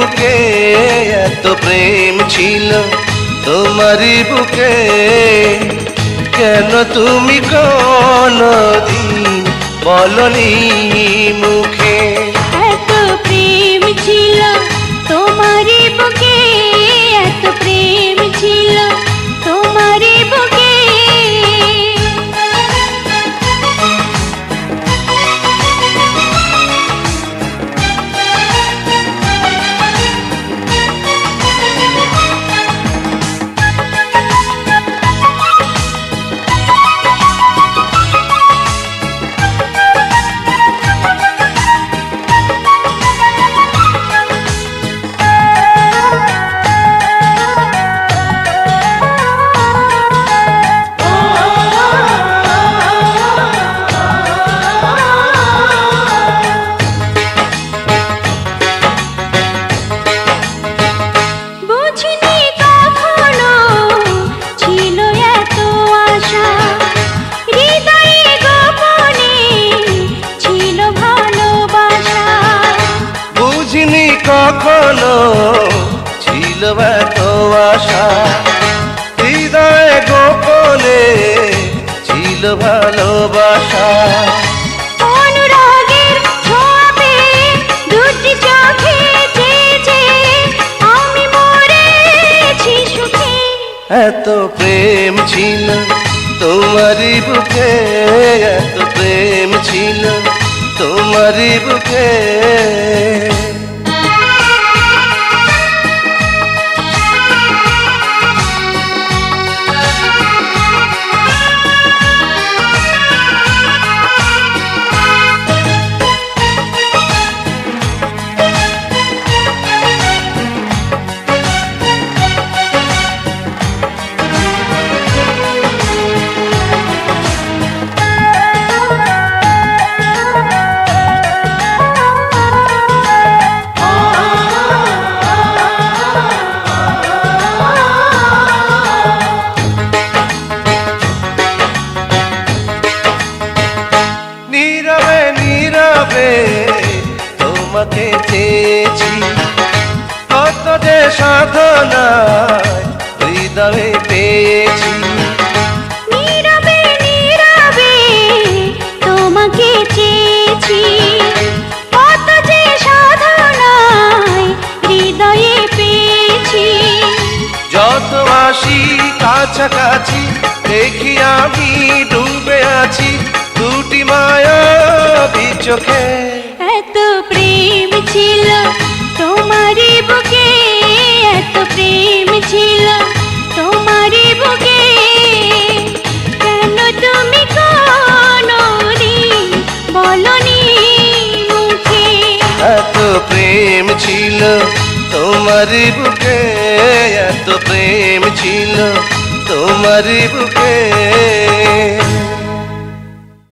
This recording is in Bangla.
বুকে এত প্রেম ছিল তোমারই বুকে, কেন তুমি কোনদিন বলনি মুখে? এত প্রেম ছিল তোমারই বুকে, এত প্রেম ছিল তোমারই বুকে। কখনো ছিল এত আশা, হৃদয়ে গোপনে ছিল ভালোবাসা। অনুরাগের ছোঁয়া পেয়ে দুটি চোখে চেয়েছে আমি মরেছি সুখে। এত প্রেম ছিল তোমারই বুকে, এত প্রেম ছিল তোমারই বুকে। নীরবে নীরবে তোমাকে চেয়েছি, কত যে সাধনায় হৃদয়ে পেয়েছি। নীরবে নীরবে তোমাকে চেয়েছি, কত যে সাধনায় হৃদয়ে পেয়েছি। যত আসি কাছাকাছি দেখি আমি ডুবে আছি দুটি মায়াবী চোখে। এত প্রেম ছিল তোমারই বুকে, এত প্রেম ছিল তোমারই বুকে, কেন তুমি কোনদিন বলনি মুখে? এত প্রেম ছিল তোমারই বুকে, এত প্রেম ছিল তোমারই বুকে।